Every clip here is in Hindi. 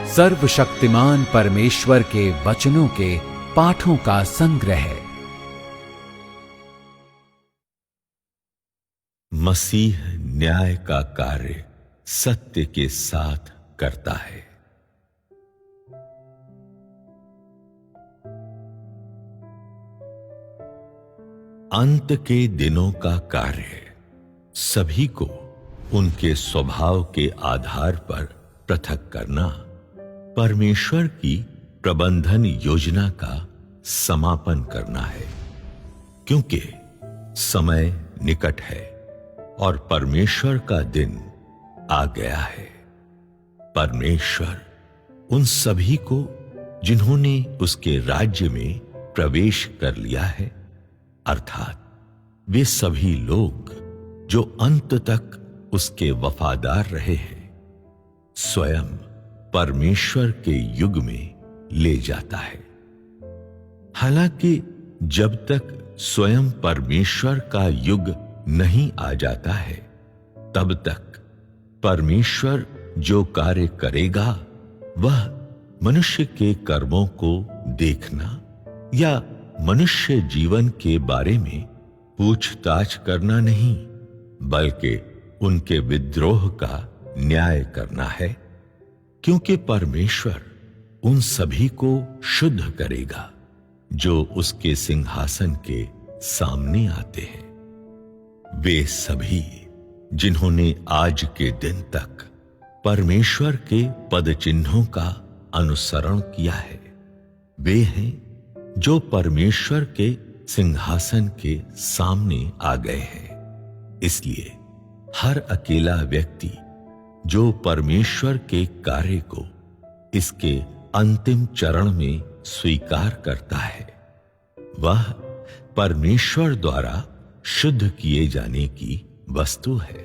सर्वशक्तिमान परमेश्वर के वचनों के पाठों का संग्रह है। मसीह न्याय का कार्य सत्य के साथ करता है। अंत के दिनों का कार्य सभी को उनके स्वभाव के आधार पर पृथक करना परमेश्वर की प्रबंधन योजना का समापन करना है, क्योंकि समय निकट है और परमेश्वर का दिन आ गया है। परमेश्वर उन सभी को जिन्होंने उसके राज्य में प्रवेश कर लिया है, अर्थात वे सभी लोग जो अंत तक उसके वफादार रहे हैं, स्वयं परमेश्वर के युग में ले जाता है। हालांकि जब तक स्वयं परमेश्वर का युग नहीं आ जाता है, तब तक परमेश्वर जो कार्य करेगा वह मनुष्य के कर्मों को देखना या मनुष्य जीवन के बारे में पूछताछ करना नहीं, बल्कि उनके विद्रोह का न्याय करना है, क्योंकि परमेश्वर उन सभी को शुद्ध करेगा जो उसके सिंहासन के सामने आते हैं। वे सभी जिन्होंने आज के दिन तक परमेश्वर के पद चिन्हों का अनुसरण किया है, वे हैं जो परमेश्वर के सिंहासन के सामने आ गए हैं। इसलिए हर अकेला व्यक्ति जो परमेश्वर के कार्य को इसके अंतिम चरण में स्वीकार करता है, वह परमेश्वर द्वारा शुद्ध किए जाने की वस्तु है।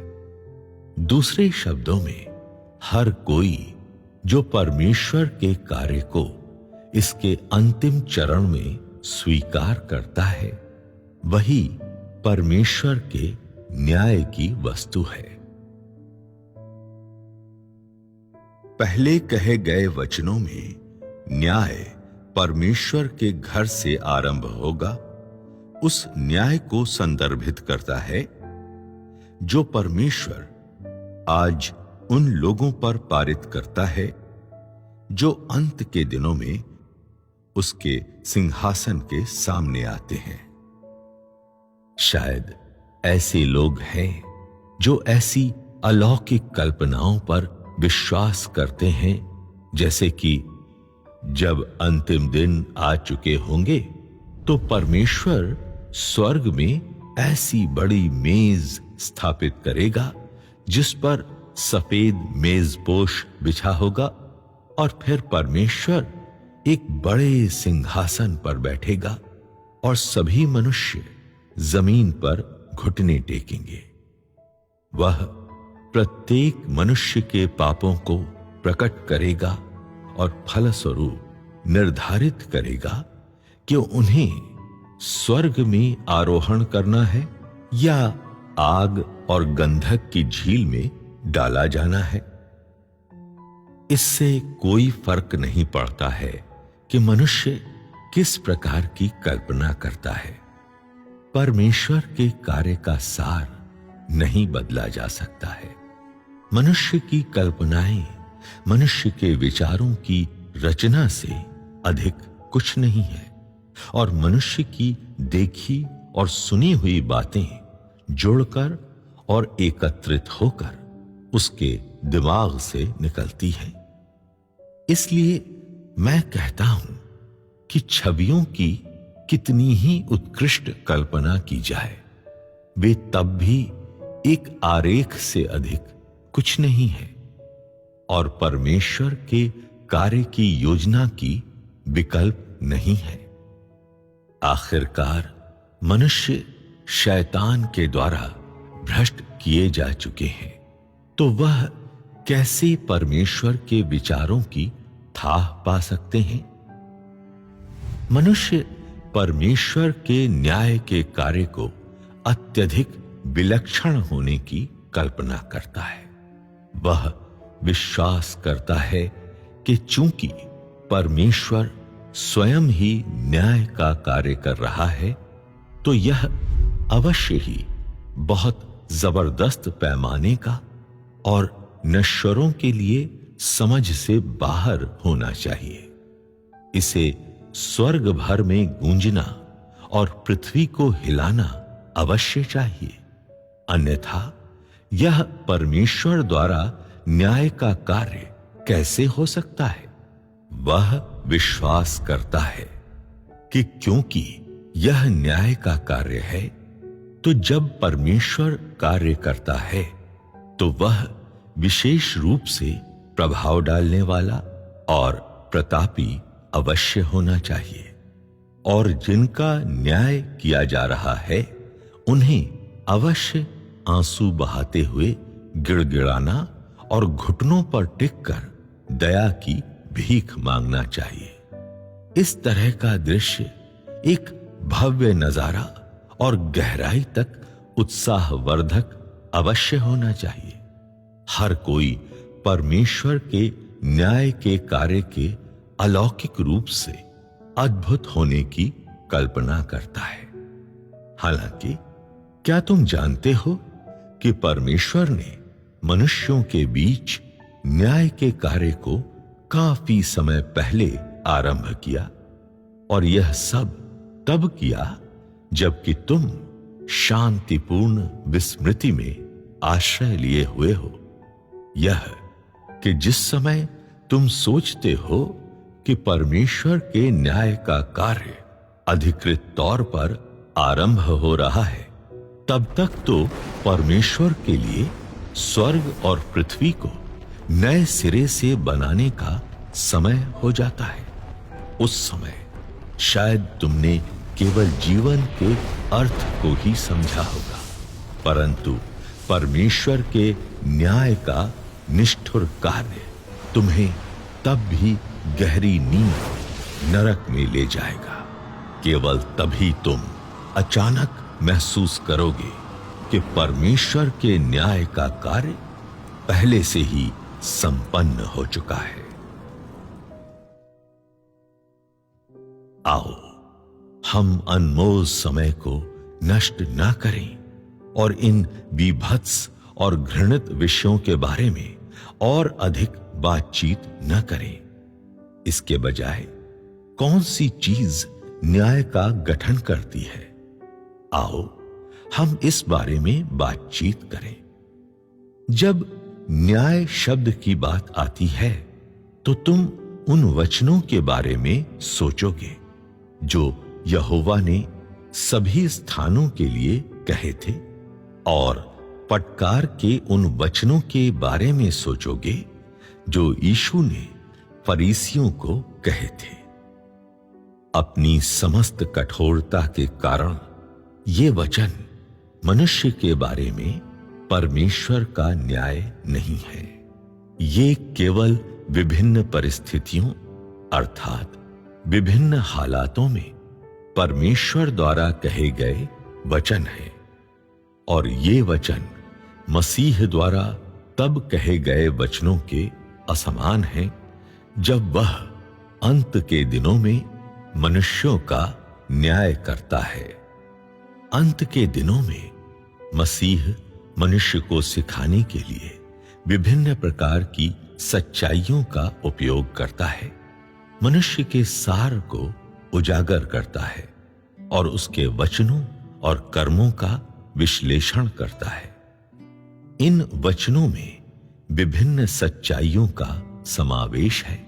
दूसरे शब्दों में, हर कोई जो परमेश्वर के कार्य को इसके अंतिम चरण में स्वीकार करता है, वही परमेश्वर के न्याय की वस्तु है। पहले कहे गए वचनों में न्याय परमेश्वर के घर से आरंभ होगा उस न्याय को संदर्भित करता है जो परमेश्वर आज उन लोगों पर पारित करता है जो अंत के दिनों में उसके सिंहासन के सामने आते हैं। शायद ऐसे लोग हैं जो ऐसी अलौकिक कल्पनाओं पर विश्वास करते हैं, जैसे कि जब अंतिम दिन आ चुके होंगे तो परमेश्वर स्वर्ग में ऐसी बड़ी मेज स्थापित करेगा जिस पर सफेद मेजपोश बिछा होगा और फिर परमेश्वर एक बड़े सिंहासन पर बैठेगा और सभी मनुष्य जमीन पर घुटने टेकेंगे। वह प्रत्येक मनुष्य के पापों को प्रकट करेगा और फलस्वरूप निर्धारित करेगा कि उन्हें स्वर्ग में आरोहण करना है या आग और गंधक की झील में डाला जाना है। इससे कोई फर्क नहीं पड़ता है कि मनुष्य किस प्रकार की कल्पना करता है। परमेश्वर के कार्य का सार नहीं बदला जा सकता है। मनुष्य की कल्पनाएं मनुष्य के विचारों की रचना से अधिक कुछ नहीं है और मनुष्य की देखी और सुनी हुई बातें जुड़कर और एकत्रित होकर उसके दिमाग से निकलती हैं। इसलिए मैं कहता हूं कि छवियों की कितनी ही उत्कृष्ट कल्पना की जाए, वे तब भी एक आरेख से अधिक कुछ नहीं है और परमेश्वर के कार्य की योजना की विकल्प नहीं है। आखिरकार मनुष्य शैतान के द्वारा भ्रष्ट किए जा चुके हैं, तो वह कैसे परमेश्वर के विचारों की थाह पा सकते हैं? मनुष्य परमेश्वर के न्याय के कार्य को अत्यधिक विलक्षण होने की कल्पना करता है। वह विश्वास करता है कि चूंकि परमेश्वर स्वयं ही न्याय का कार्य कर रहा है, तो यह अवश्य ही बहुत जबरदस्त पैमाने का और नश्वरों के लिए समझ से बाहर होना चाहिए। इसे स्वर्ग भर में गूंजना और पृथ्वी को हिलाना अवश्य चाहिए, अन्यथा यह परमेश्वर द्वारा न्याय का कार्य कैसे हो सकता है। वह विश्वास करता है कि क्योंकि यह न्याय का कार्य है, तो जब परमेश्वर कार्य करता है तो वह विशेष रूप से प्रभाव डालने वाला और प्रतापी अवश्य होना चाहिए, और जिनका न्याय किया जा रहा है उन्हें अवश्य आंसू बहाते हुए गिड़गिड़ाना और घुटनों पर टिककर दया की भीख मांगना चाहिए। इस तरह का दृश्य एक भव्य नजारा और गहराई तक उत्साहवर्धक अवश्य होना चाहिए। हर कोई परमेश्वर के न्याय के कार्य के अलौकिक रूप से अद्भुत होने की कल्पना करता है। हालांकि क्या तुम जानते हो कि परमेश्वर ने मनुष्यों के बीच न्याय के कार्य को काफी समय पहले आरंभ किया, और यह सब तब किया जबकि तुम शांतिपूर्ण विस्मृति में आश्रय लिए हुए हो। यह कि जिस समय तुम सोचते हो कि परमेश्वर के न्याय का कार्य अधिकृत तौर पर आरंभ हो रहा है, तब तक तो परमेश्वर के लिए स्वर्ग और पृथ्वी को नए सिरे से बनाने का समय हो जाता है। उस समय शायद तुमने केवल जीवन के अर्थ को ही समझा होगा, परंतु परमेश्वर के न्याय का निष्ठुर कार्य तुम्हें तब भी गहरी नींद नरक में ले जाएगा। केवल तभी तुम अचानक महसूस करोगे कि परमेश्वर के न्याय का कार्य पहले से ही संपन्न हो चुका है। आओ हम अनमोल समय को नष्ट ना करें और इन विभत्स और घृणित विषयों के बारे में और अधिक बातचीत न करें। इसके बजाय कौन सी चीज न्याय का गठन करती है, आओ हम इस बारे में बातचीत करें। जब न्याय शब्द की बात आती है तो तुम उन वचनों के बारे में सोचोगे जो यहोवा ने सभी स्थानों के लिए कहे थे, और फटकार के उन वचनों के बारे में सोचोगे जो यीशु ने फरीसियों को कहे थे। अपनी समस्त कठोरता के कारण ये वचन मनुष्य के बारे में परमेश्वर का न्याय नहीं है। ये केवल विभिन्न परिस्थितियों अर्थात विभिन्न हालातों में परमेश्वर द्वारा कहे गए वचन है, और ये वचन मसीह द्वारा तब कहे गए वचनों के असमान हैं जब वह अंत के दिनों में मनुष्यों का न्याय करता है। अंत के दिनों में मसीह मनुष्य को सिखाने के लिए विभिन्न प्रकार की सच्चाइयों का उपयोग करता है, मनुष्य के सार को उजागर करता है और उसके वचनों और कर्मों का विश्लेषण करता है। इन वचनों में विभिन्न सच्चाइयों का समावेश है,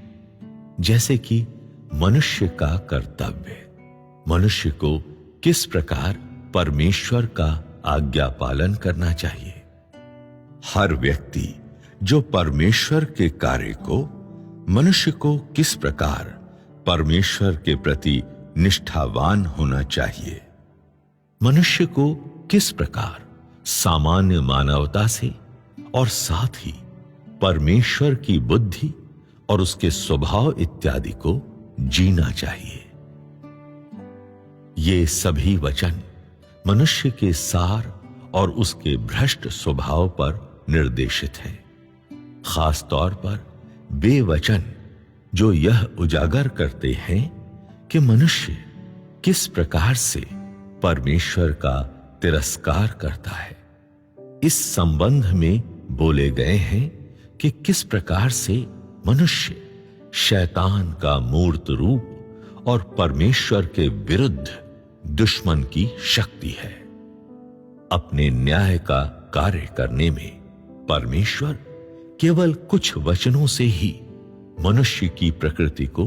जैसे कि मनुष्य का कर्तव्य, मनुष्य को किस प्रकार परमेश्वर का आज्ञा पालन करना चाहिए। हर व्यक्ति जो परमेश्वर के कार्य को, मनुष्य को किस प्रकार परमेश्वर के प्रति निष्ठावान होना चाहिए, मनुष्य को किस प्रकार सामान्य मानवता से और साथ ही परमेश्वर की बुद्धि और उसके स्वभाव इत्यादि को जीना चाहिए। ये सभी वचन मनुष्य के सार और उसके भ्रष्ट स्वभाव पर निर्देशित हैं। खास तौर पर वे वचन जो यह उजागर करते हैं कि मनुष्य किस प्रकार से परमेश्वर का तिरस्कार करता है। इस संबंध में बोले गए हैं कि किस प्रकार से मनुष्य शैतान का मूर्त रूप और परमेश्वर के विरुद्ध दुश्मन की शक्ति है। अपने न्याय का कार्य करने में परमेश्वर केवल कुछ वचनों से ही मनुष्य की प्रकृति को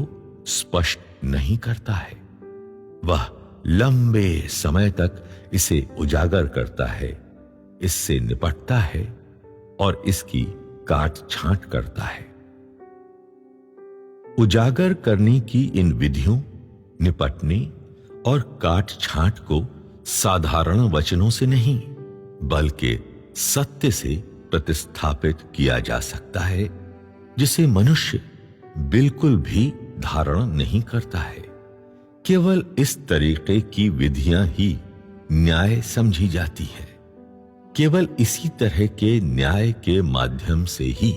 स्पष्ट नहीं करता है, वह लंबे समय तक इसे उजागर करता है, इससे निपटता है और इसकी काट छांट करता है। उजागर करने की इन विधियों, निपटने और काट छांट को साधारण वचनों से नहीं बल्कि सत्य से प्रतिस्थापित किया जा सकता है, जिसे मनुष्य बिल्कुल भी धारण नहीं करता है। केवल इस तरीके की विधियां ही न्याय समझी जाती है। केवल इसी तरह के न्याय के माध्यम से ही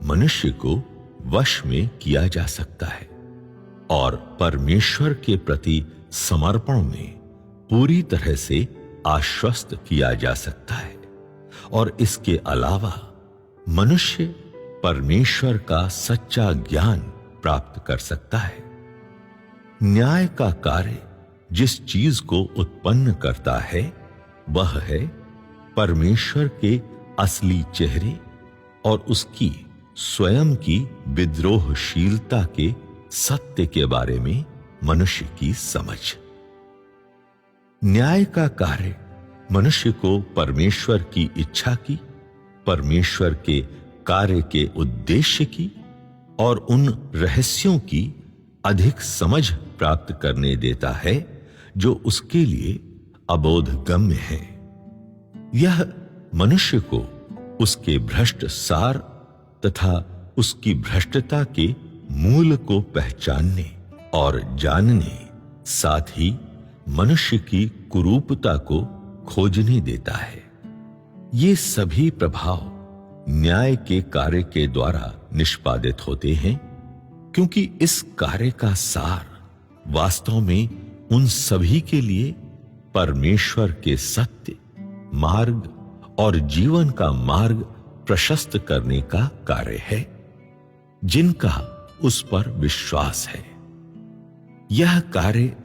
मनुष्य को वश में किया जा सकता है और परमेश्वर के प्रति समर्पण में पूरी तरह से आश्वस्त किया जा सकता है। और इसके अलावा मनुष्य परमेश्वर का सच्चा ज्ञान प्राप्त कर सकता है। न्याय का कार्य जिस चीज को उत्पन्न करता है वह है परमेश्वर के असली चेहरे और उसकी स्वयं की विद्रोहशीलता के सत्य के बारे में मनुष्य की समझ। न्याय का कार्य मनुष्य को परमेश्वर की इच्छा की, परमेश्वर के कार्य के उद्देश्य की और उन रहस्यों की अधिक समझ प्राप्त करने देता है जो उसके लिए अबोधगम्य है। यह मनुष्य को उसके भ्रष्ट सार तथा उसकी भ्रष्टता के मूल को पहचानने और जानने, साथ ही मनुष्य की कुरूपता को खोजने देता है। ये सभी प्रभाव न्याय के कार्य के द्वारा निष्पादित होते हैं, क्योंकि इस कार्य का सार वास्तव में उन सभी के लिए परमेश्वर के सत्य, मार्ग और जीवन का मार्ग प्रशस्त करने का कार्य है, जिनका उस पर विश्वास है। यह कार्य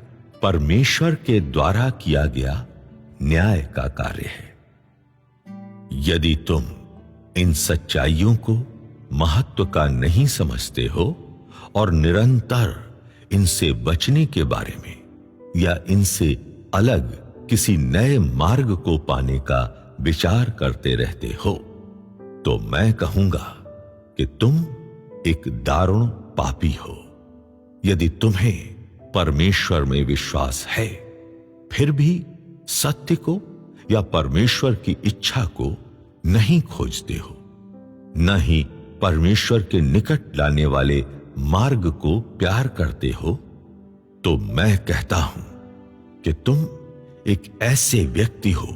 परमेश्वर के द्वारा किया गया न्याय का कार्य है। यदि तुम इन सच्चाइयों को महत्व का नहीं समझते हो और निरंतर इनसे बचने के बारे में या इनसे अलग किसी नए मार्ग को पाने का विचार करते रहते हो, तो मैं कहूंगा कि तुम एक दारुण पापी हो। यदि तुम्हें परमेश्वर में विश्वास है, फिर भी सत्य को या परमेश्वर की इच्छा को नहीं खोजते हो, न ही परमेश्वर के निकट लाने वाले मार्ग को प्यार करते हो, तो मैं कहता हूं कि तुम एक ऐसे व्यक्ति हो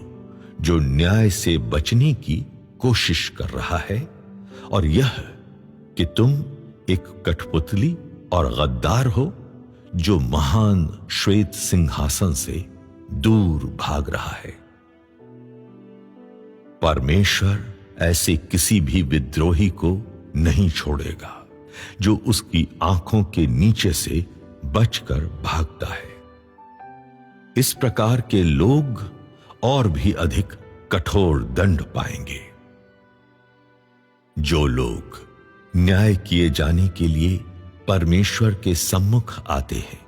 जो न्याय से बचने की कोशिश कर रहा है, और यह कि तुम एक कठपुतली और गद्दार हो जो महान श्वेत सिंहासन से दूर भाग रहा है। परमेश्वर ऐसे किसी भी विद्रोही को नहीं छोड़ेगा जो उसकी आंखों के नीचे से बचकर भागता है। इस प्रकार के लोग और भी अधिक कठोर दंड पाएंगे। जो लोग न्याय किए जाने के लिए परमेश्वर के सम्मुख आते हैं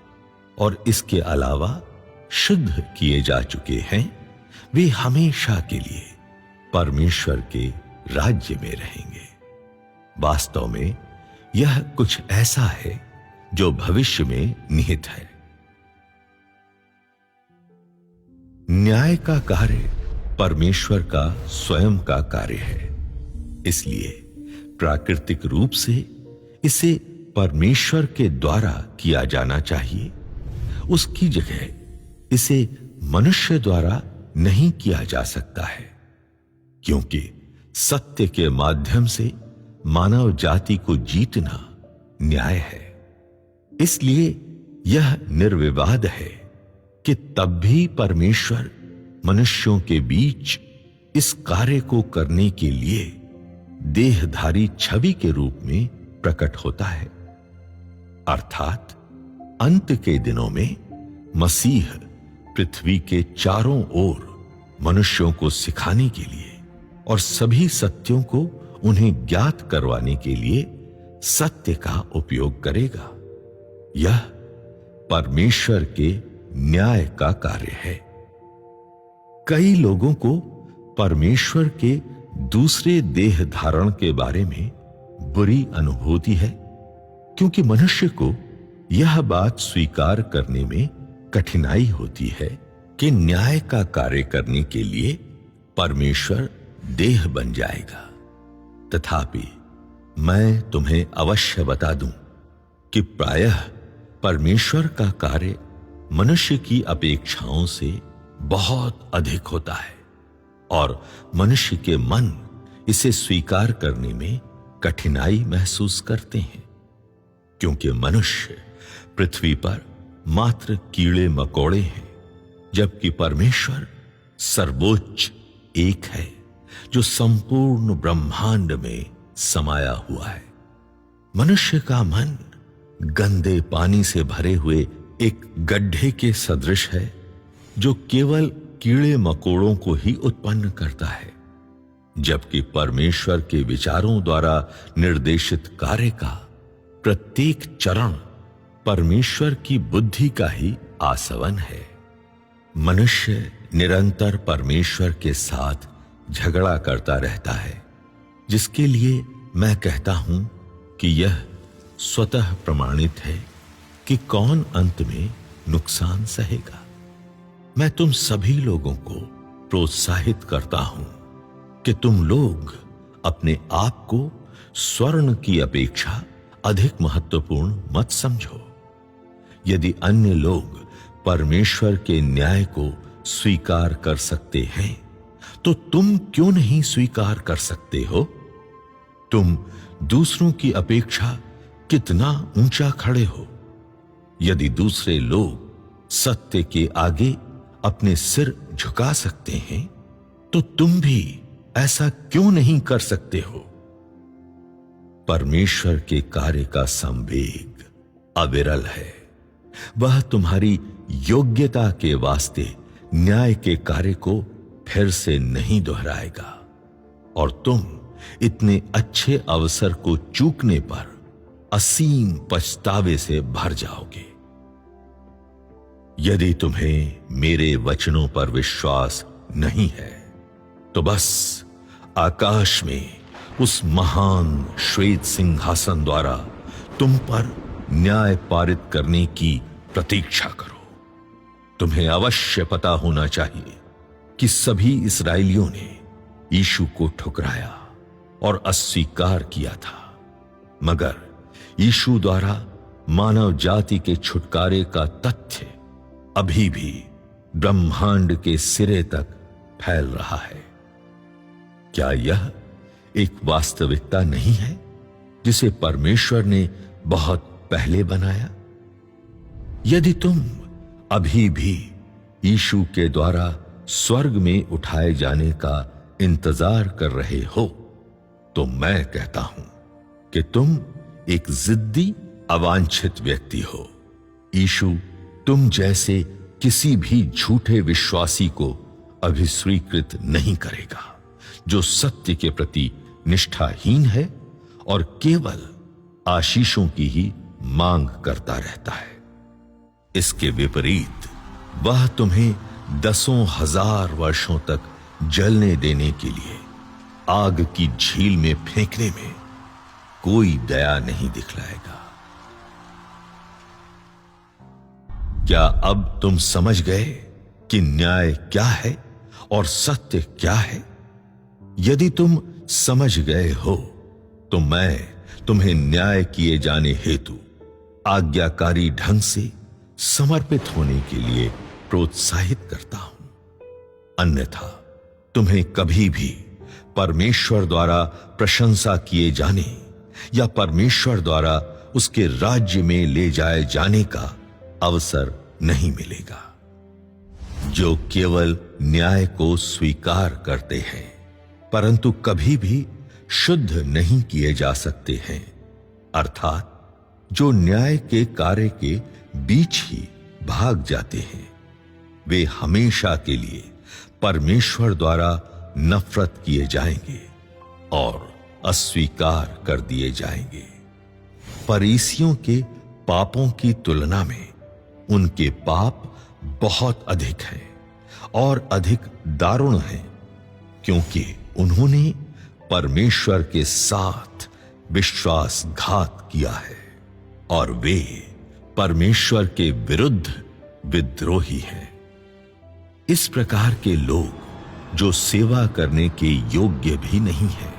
और इसके अलावा शुद्ध किए जा चुके हैं, वे हमेशा के लिए परमेश्वर के राज्य में रहेंगे। वास्तव में यह कुछ ऐसा है जो भविष्य में निहित है। न्याय का कार्य परमेश्वर का स्वयं का कार्य है, इसलिए प्राकृतिक रूप से इसे परमेश्वर के द्वारा किया जाना चाहिए। उसकी जगह इसे मनुष्य द्वारा नहीं किया जा सकता है, क्योंकि सत्य के माध्यम से मानव जाति को जीतना न्याय है। इसलिए यह निर्विवाद है कि तब भी परमेश्वर मनुष्यों के बीच इस कार्य को करने के लिए देहधारी छवि के रूप में प्रकट होता है, अर्थात अंत के दिनों में मसीह पृथ्वी के चारों ओर मनुष्यों को सिखाने के लिए और सभी सत्यों को उन्हें ज्ञात करवाने के लिए सत्य का उपयोग करेगा। यह परमेश्वर के न्याय का कार्य है। कई लोगों को परमेश्वर के दूसरे देह धारण के बारे में बुरी अनुभूति है, क्योंकि मनुष्य को यह बात स्वीकार करने में कठिनाई होती है कि न्याय का कार्य करने के लिए परमेश्वर देह बन जाएगा। तथापि मैं तुम्हें अवश्य बता दूं कि प्रायः परमेश्वर का कार्य मनुष्य की अपेक्षाओं से बहुत अधिक होता है और मनुष्य के मन इसे स्वीकार करने में कठिनाई महसूस करते हैं, क्योंकि मनुष्य पृथ्वी पर मात्र कीड़े मकोड़े हैं, जबकि परमेश्वर सर्वोच्च एक है जो संपूर्ण ब्रह्मांड में समाया हुआ है। मनुष्य का मन गंदे पानी से भरे हुए एक गड्ढे के सदृश है जो केवल कीड़े मकोड़ों को ही उत्पन्न करता है, जबकि परमेश्वर के विचारों द्वारा निर्देशित कार्य का प्रत्येक चरण परमेश्वर की बुद्धि का ही आसवन है। मनुष्य निरंतर परमेश्वर के साथ झगड़ा करता रहता है, जिसके लिए मैं कहता हूं कि यह स्वतः प्रमाणित है कि कौन अंत में नुकसान सहेगा। मैं तुम सभी लोगों को प्रोत्साहित करता हूं कि तुम लोग अपने आप को स्वर्ण की अपेक्षा अधिक महत्वपूर्ण मत समझो। यदि अन्य लोग परमेश्वर के न्याय को स्वीकार कर सकते हैं, तो तुम क्यों नहीं स्वीकार कर सकते हो? तुम दूसरों की अपेक्षा कितना ऊंचा खड़े हो। यदि दूसरे लोग सत्य के आगे अपने सिर झुका सकते हैं, तो तुम भी ऐसा क्यों नहीं कर सकते हो? परमेश्वर के कार्य का संवेग अविरल है। वह तुम्हारी योग्यता के वास्ते न्याय के कार्य को फिर से नहीं दोहराएगा और तुम इतने अच्छे अवसर को चूकने पर असीम पछतावे से भर जाओगे। यदि तुम्हें मेरे वचनों पर विश्वास नहीं है, तो बस आकाश में उस महान श्वेत सिंहासन द्वारा तुम पर न्याय पारित करने की प्रतीक्षा करो। तुम्हें अवश्य पता होना चाहिए कि सभी इस्राएलियों ने यीशु को ठुकराया और अस्वीकार किया था, मगर यीशु द्वारा मानव जाति के छुटकारे का तथ्य अभी भी ब्रह्मांड के सिरे तक फैल रहा है। क्या यह एक वास्तविकता नहीं है जिसे परमेश्वर ने बहुत पहले बनाया? यदि तुम अभी भी यीशु के द्वारा स्वर्ग में उठाए जाने का इंतजार कर रहे हो, तो मैं कहता हूं कि तुम एक जिद्दी अवांछित व्यक्ति हो। यीशु तुम जैसे किसी भी झूठे विश्वासी को अभी स्वीकृत नहीं करेगा, जो सत्य के प्रति निष्ठाहीन है और केवल आशीषों की ही मांग करता रहता है। इसके विपरीत वह तुम्हें 10,000 वर्षों तक जलने देने के लिए आग की झील में फेंकने में कोई दया नहीं दिखलाएगा। क्या अब तुम समझ गए कि न्याय क्या है और सत्य क्या है? यदि तुम समझ गए हो, तो मैं तुम्हें न्याय किए जाने हेतु आज्ञाकारी ढंग से समर्पित होने के लिए प्रोत्साहित करता हूं। अन्यथा तुम्हें कभी भी परमेश्वर द्वारा प्रशंसा किए जाने या परमेश्वर द्वारा उसके राज्य में ले जाए जाने का अवसर नहीं मिलेगा। जो केवल न्याय को स्वीकार करते हैं परंतु कभी भी शुद्ध नहीं किए जा सकते हैं, अर्थात जो न्याय के कार्य के बीच ही भाग जाते हैं, वे हमेशा के लिए परमेश्वर द्वारा नफरत किए जाएंगे और अस्वीकार कर दिए जाएंगे। फरीसियों के पापों की तुलना में उनके पाप बहुत अधिक हैं और अधिक दारुण हैं, क्योंकि उन्होंने परमेश्वर के साथ विश्वासघात किया है और वे परमेश्वर के विरुद्ध विद्रोही हैं। इस प्रकार के लोग जो सेवा करने के योग्य भी नहीं हैं,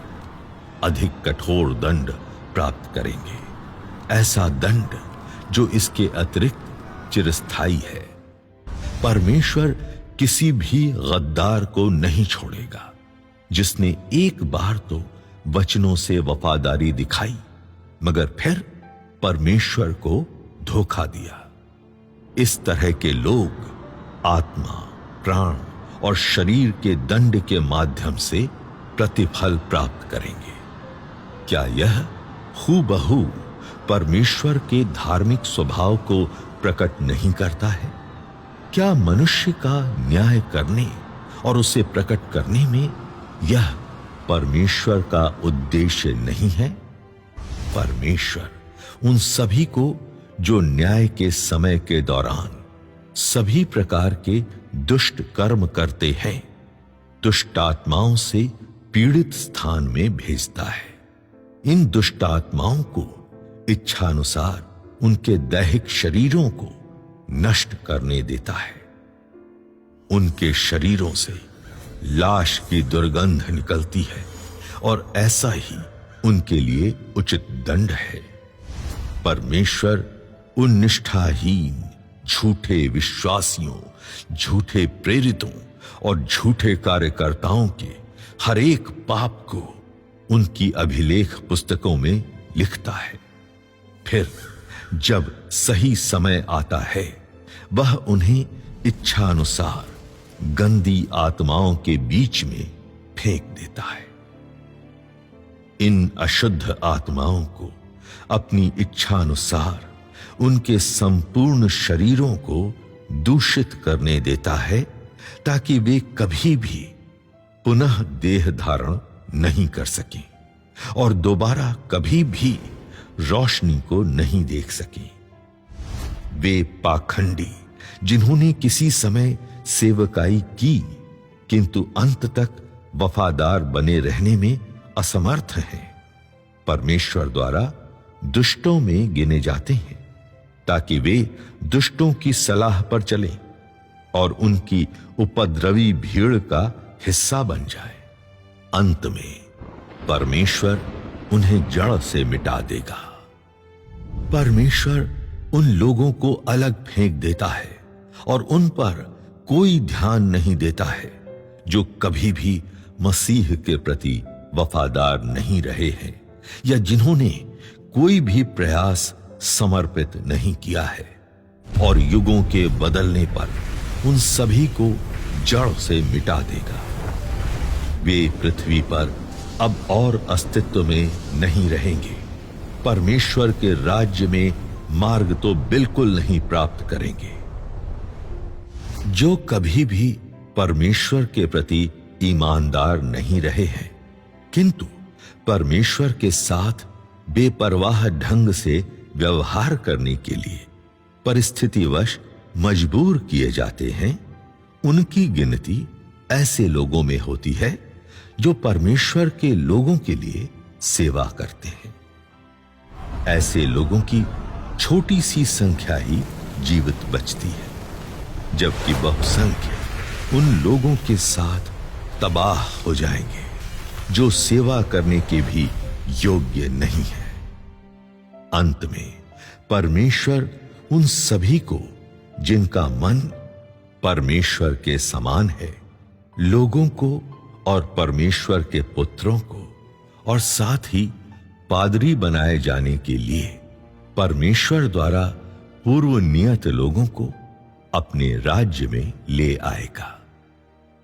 अधिक कठोर दंड प्राप्त करेंगे, ऐसा दंड जो इसके अतिरिक्त चिरस्थायी है। परमेश्वर किसी भी गद्दार को नहीं छोड़ेगा जिसने एक बार तो वचनों से वफादारी दिखाई मगर फिर परमेश्वर को धोखा दिया। इस तरह के लोग आत्मा, प्राण और शरीर के दंड के माध्यम से प्रतिफल प्राप्त करेंगे। क्या यह हूबहू परमेश्वर के धार्मिक स्वभाव को प्रकट नहीं करता है? क्या मनुष्य का न्याय करने और उसे प्रकट करने में यह परमेश्वर का उद्देश्य नहीं है? परमेश्वर उन सभी को जो न्याय के समय के दौरान सभी प्रकार के दुष्ट कर्म करते हैं, दुष्ट आत्माओं से पीड़ित स्थान में भेजता है। इन दुष्ट आत्माओं को इच्छानुसार उनके दैहिक शरीरों को नष्ट करने देता है। उनके शरीरों से लाश की दुर्गंध निकलती है और ऐसा ही उनके लिए उचित दंड है। परमेश्वर उन निष्ठाहीन, झूठे विश्वासियों, झूठे प्रेरितों और झूठे कार्यकर्ताओं के हर एक पाप को उनकी अभिलेख पुस्तकों में लिखता है। फिर जब सही समय आता है, वह उन्हें इच्छानुसार गंदी आत्माओं के बीच में फेंक देता है। इन अशुद्ध आत्माओं को अपनी इच्छानुसार उनके संपूर्ण शरीरों को दूषित करने देता है, ताकि वे कभी भी पुनः देह धारण नहीं कर सकें और दोबारा कभी भी रोशनी को नहीं देख सकें। वे पाखंडी जिन्होंने किसी समय सेवकाई की किंतु अंत तक वफादार बने रहने में असमर्थ हैं, परमेश्वर द्वारा दुष्टों में गिने जाते हैं, ताकि वे दुष्टों की सलाह पर चलें और उनकी उपद्रवी भीड़ का हिस्सा बन जाए। अंत में परमेश्वर उन्हें जड़ से मिटा देगा। परमेश्वर उन लोगों को अलग फेंक देता है और उन पर कोई ध्यान नहीं देता है जो कभी भी मसीह के प्रति वफादार नहीं रहे हैं या जिन्होंने कोई भी प्रयास समर्पित नहीं किया है, और युगों के बदलने पर उन सभी को जड़ से मिटा देगा। वे पृथ्वी पर अब और अस्तित्व में नहीं रहेंगे। परमेश्वर के राज्य में मार्ग तो बिल्कुल नहीं प्राप्त करेंगे। जो कभी भी परमेश्वर के प्रति ईमानदार नहीं रहे हैं किंतु परमेश्वर के साथ बेपरवाह ढंग से व्यवहार करने के लिए परिस्थितिवश मजबूर किए जाते हैं, उनकी गिनती ऐसे लोगों में होती है जो परमेश्वर के लोगों के लिए सेवा करते हैं। ऐसे लोगों की छोटी सी संख्या ही जीवित बचती है, जबकि बहुसंख्य उन लोगों के साथ तबाह हो जाएंगे जो सेवा करने के भी योग्य नहीं है। अंत में परमेश्वर उन सभी को जिनका मन परमेश्वर के समान है, लोगों को और परमेश्वर के पुत्रों को और साथ ही पादरी बनाए जाने के लिए परमेश्वर द्वारा पूर्व नियत लोगों को अपने राज्य में ले आएगा।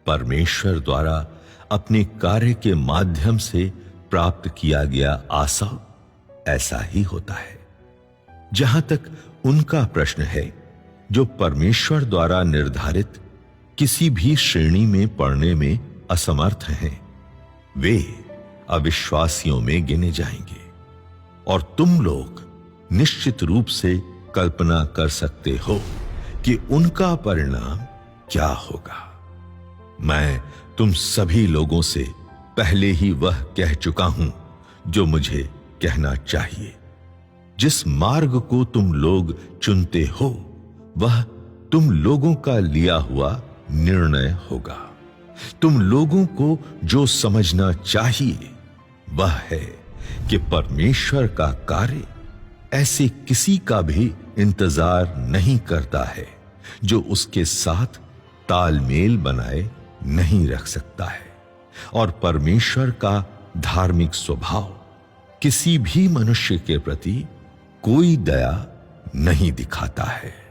परमेश्वर द्वारा अपने कार्य के माध्यम से प्राप्त किया गया आशा ऐसा ही होता है। जहां तक उनका प्रश्न है जो परमेश्वर द्वारा निर्धारित किसी भी श्रेणी में पढ़ने में असमर्थ हैं, वे अविश्वासियों में गिने जाएंगे। और तुम लोग निश्चित रूप से कल्पना कर सकते हो कि उनका परिणाम क्या होगा। मैं तुम सभी लोगों से पहले ही वह कह चुका हूं जो मुझे कहना चाहिए। जिस मार्ग को तुम लोग चुनते हो वह तुम लोगों का लिया हुआ निर्णय होगा। तुम लोगों को जो समझना चाहिए वह है कि परमेश्वर का कार्य ऐसे किसी का भी इंतजार नहीं करता है जो उसके साथ तालमेल बनाए नहीं रख सकता है। और परमेश्वर का धार्मिक स्वभाव किसी भी मनुष्य के प्रति कोई दया नहीं दिखाता है।